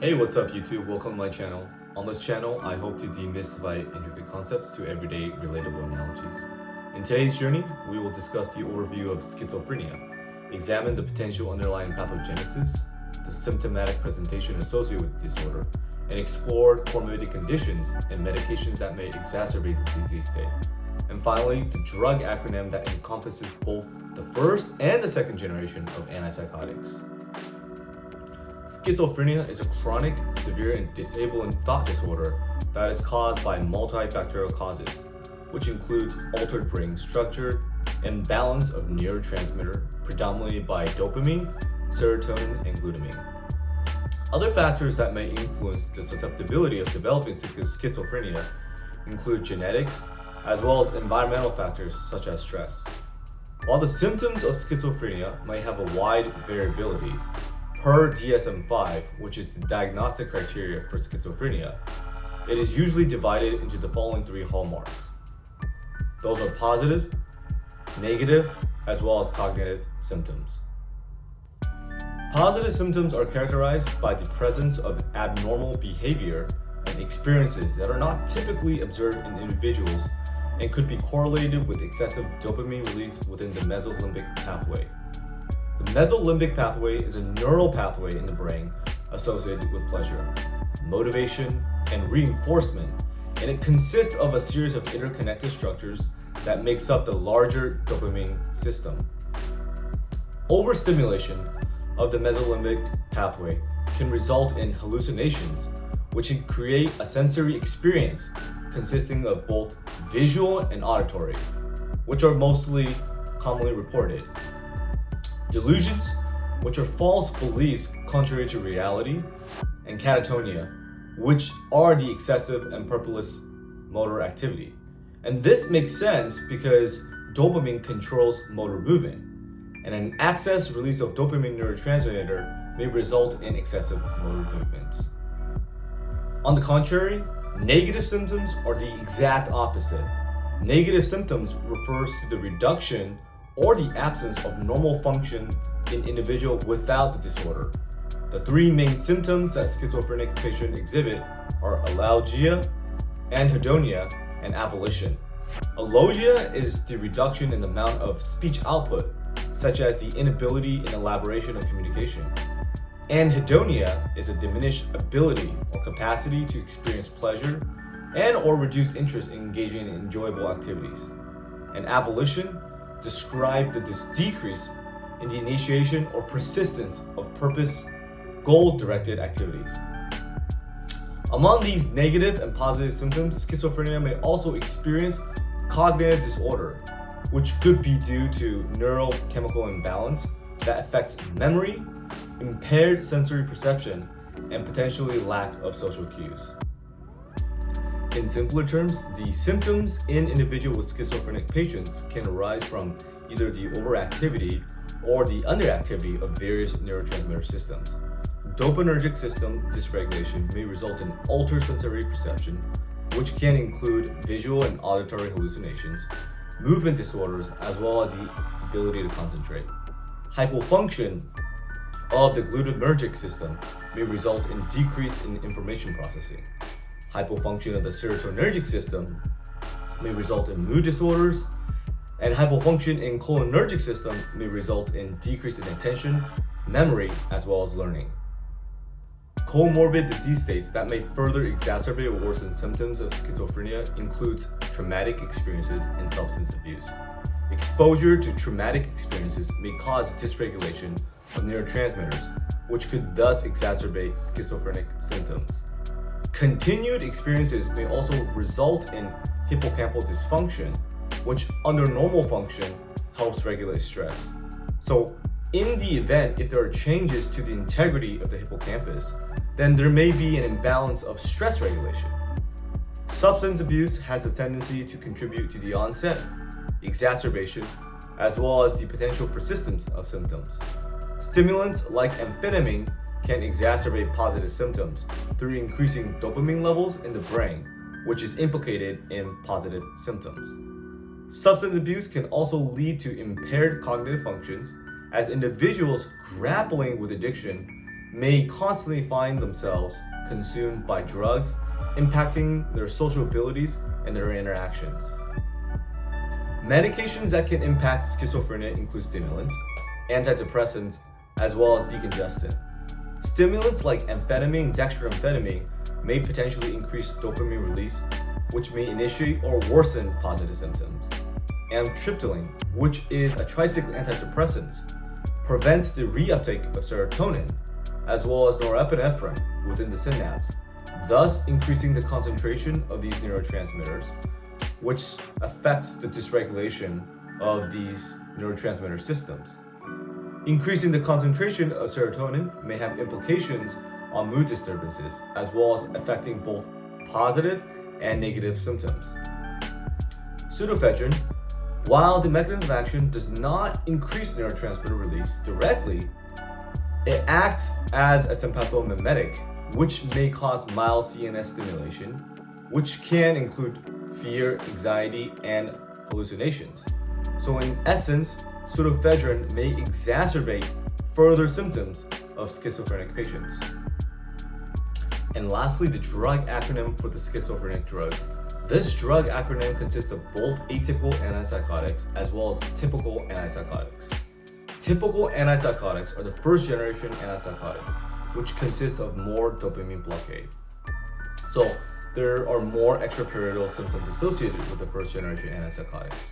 Hey, what's up YouTube? Welcome to my channel. On this channel, I hope to demystify intricate concepts to everyday relatable analogies. In today's journey, we will discuss the overview of schizophrenia, examine the potential underlying pathogenesis, the symptomatic presentation associated with the disorder, and explore comorbid conditions and medications that may exacerbate the disease state. And finally, the drug acronym that encompasses both the first and the second generation of antipsychotics. Schizophrenia is a chronic, severe, and disabling thought disorder that is caused by multifactorial causes, which includes altered brain structure and balance of neurotransmitter, predominantly by dopamine, serotonin, and glutamine. Other factors that may influence the susceptibility of developing schizophrenia include genetics, as well as environmental factors such as stress. While the symptoms of schizophrenia may have a wide variability, per DSM-5, which is the diagnostic criteria for schizophrenia, it is usually divided into the following three hallmarks. Those are positive, negative, as well as cognitive symptoms. Positive symptoms are characterized by the presence of abnormal behavior and experiences that are not typically observed in individuals and could be correlated with excessive dopamine release within the mesolimbic pathway. The mesolimbic pathway is a neural pathway in the brain associated with pleasure, motivation, and reinforcement, and it consists of a series of interconnected structures that makes up the larger dopamine system. Overstimulation of the mesolimbic pathway can result in hallucinations, which can create a sensory experience consisting of both visual and auditory, which are mostly commonly reported. Delusions, which are false beliefs contrary to reality, and catatonia, which are the excessive and purposeless motor activity. And this makes sense because dopamine controls motor movement, and an excess release of dopamine neurotransmitter may result in excessive motor movements. On the contrary, negative symptoms are the exact opposite. Negative symptoms refers to the reduction or the absence of normal function in individual without the disorder. The three main symptoms that schizophrenic patients exhibit are allogia, anhedonia, and avolition. Allogia is the reduction in the amount of speech output, such as the inability in elaboration of communication. Anhedonia is a diminished ability or capacity to experience pleasure and or reduced interest in engaging in enjoyable activities. And avolition describe the decrease in the initiation or persistence of purpose, goal-directed activities. Among these negative and positive symptoms, schizophrenia may also experience cognitive disorder, which could be due to neurochemical imbalance that affects memory, impaired sensory perception, and potentially lack of social cues. In simpler terms, the symptoms in individuals with schizophrenic patients can arise from either the overactivity or the underactivity of various neurotransmitter systems. Dopaminergic system dysregulation may result in altered sensory perception, which can include visual and auditory hallucinations, movement disorders, as well as the ability to concentrate. Hypofunction of the glutamatergic system may result in decrease in information processing. Hypofunction of the serotonergic system may result in mood disorders, and hypofunction in cholinergic system may result in decrease in attention, memory, as well as learning. Comorbid disease states that may further exacerbate or worsen symptoms of schizophrenia includes traumatic experiences and substance abuse. Exposure to traumatic experiences may cause dysregulation of neurotransmitters, which could thus exacerbate schizophrenic symptoms. Continued experiences may also result in hippocampal dysfunction, which under normal function helps regulate stress. So in the event if there are changes to the integrity of the hippocampus, then there may be an imbalance of stress regulation. Substance abuse has a tendency to contribute to the onset, exacerbation, as well as the potential persistence of symptoms. Stimulants like amphetamine can exacerbate positive symptoms through increasing dopamine levels in the brain, which is implicated in positive symptoms. Substance abuse can also lead to impaired cognitive functions as individuals grappling with addiction may constantly find themselves consumed by drugs, impacting their social abilities and their interactions. Medications that can impact schizophrenia include stimulants, antidepressants, as well as decongestant. Stimulants like amphetamine and dextroamphetamine may potentially increase dopamine release, which may initiate or worsen positive symptoms. Amitriptyline, which is a tricyclic antidepressant, prevents the reuptake of serotonin, as well as norepinephrine within the synapse, thus increasing the concentration of these neurotransmitters, which affects the dysregulation of these neurotransmitter systems. Increasing the concentration of serotonin may have implications on mood disturbances, as well as affecting both positive and negative symptoms. Pseudoephedrine, while the mechanism of action does not increase neurotransmitter release directly, it acts as a sympathomimetic, which may cause mild CNS stimulation, which can include fear, anxiety, and hallucinations. So in essence, pseudoephedrine may exacerbate further symptoms of schizophrenic patients. And lastly, the drug acronym for the schizophrenic drugs. This drug acronym consists of both atypical antipsychotics as well as typical antipsychotics. Typical antipsychotics are the first generation antipsychotic, which consists of more dopamine blockade. So there are more extrapyramidal symptoms associated with the first generation antipsychotics.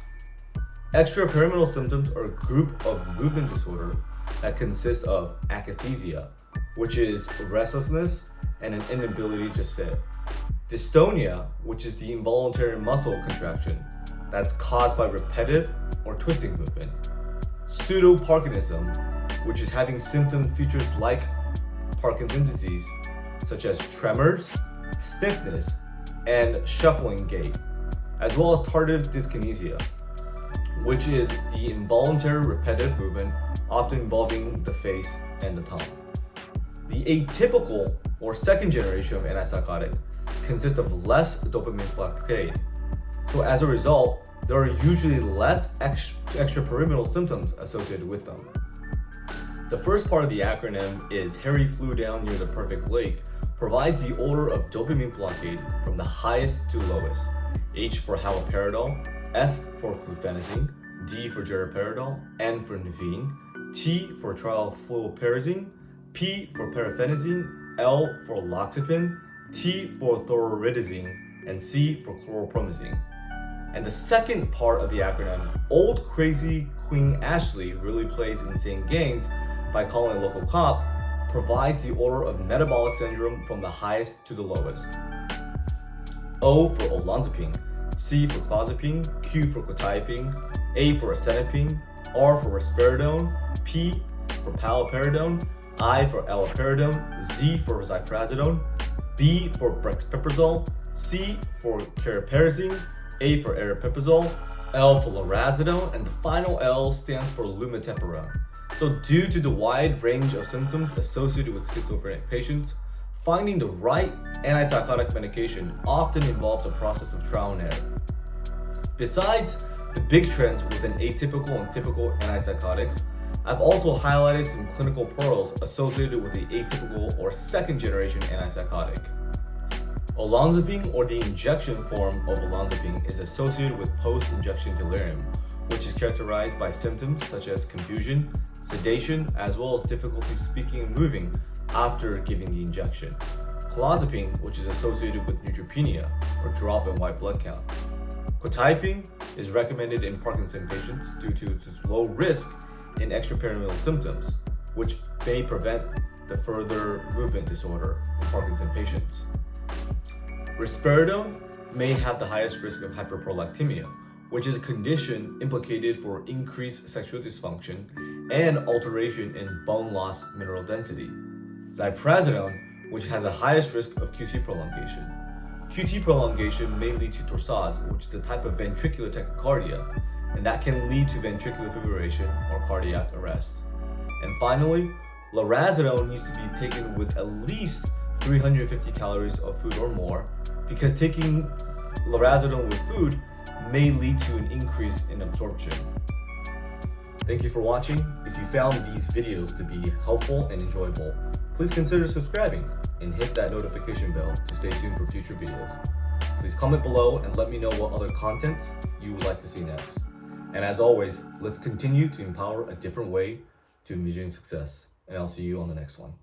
Extrapyramidal symptoms are a group of movement disorder that consists of akathisia, which is restlessness and an inability to sit. Dystonia, which is the involuntary muscle contraction that's caused by repetitive or twisting movement. Pseudoparkinsonism, which is having symptom features like Parkinson's disease, such as tremors, stiffness, and shuffling gait, as well as tardive dyskinesia, which is the involuntary repetitive movement often involving the face and the tongue. The atypical or second generation of antipsychotic consists of less dopamine blockade. So as a result, there are usually less extrapyramidal symptoms associated with them. The first part of the acronym is Harry flew down near the perfect lake, provides the order of dopamine blockade from the highest to lowest. H for haloperidol, F for fluphenazine, D for geriperidol, N for navine, T for trifluoperazine, P for paraphenazine, L for loxapine, T for thoruridazine, and C for chlorpromazine. And the second part of the acronym, Old Crazy Queen Ashley really plays insane games by calling a local cop, provides the order of metabolic syndrome from the highest to the lowest. O for olanzapine, C for clozapine, Q for quetiapine, A for acenapine, R for risperidone, P for paliperidone, I for aliperidone, Z for ziprasidone, B for brexpiprazole, C for cariprazine, A for aripiprazole, L for lorazepam, and the final L stands for lumateperone. So due to the wide range of symptoms associated with schizophrenic patients, finding the right antipsychotic medication often involves a process of trial and error. Besides the big trends within atypical and typical antipsychotics, I've also highlighted some clinical pearls associated with the atypical or second generation antipsychotic. Olanzapine, or the injection form of olanzapine, is associated with post-injection delirium, which is characterized by symptoms such as confusion, sedation, as well as difficulty speaking and moving after giving the injection. Clozapine, which is associated with neutropenia, or drop in white blood count. Quetiapine is recommended in Parkinson's patients due to its low risk in extrapyramidal symptoms, which may prevent the further movement disorder in Parkinson's patients. Risperidone may have the highest risk of hyperprolactemia, which is a condition implicated for increased sexual dysfunction and alteration in bone loss mineral density. Ziprasidone, which has the highest risk of QT prolongation. QT prolongation may lead to torsades, which is a type of ventricular tachycardia, and that can lead to ventricular fibrillation or cardiac arrest. And finally, lorazepam needs to be taken with at least 350 calories of food or more, because taking lorazepam with food may lead to an increase in absorption. Thank you for watching. If you found these videos to be helpful and enjoyable, please consider subscribing and hit that notification bell to stay tuned for future videos. Please comment below and let me know what other contents you would like to see next. And as always, let's continue to empower a different way to envision success. And I'll see you on the next one.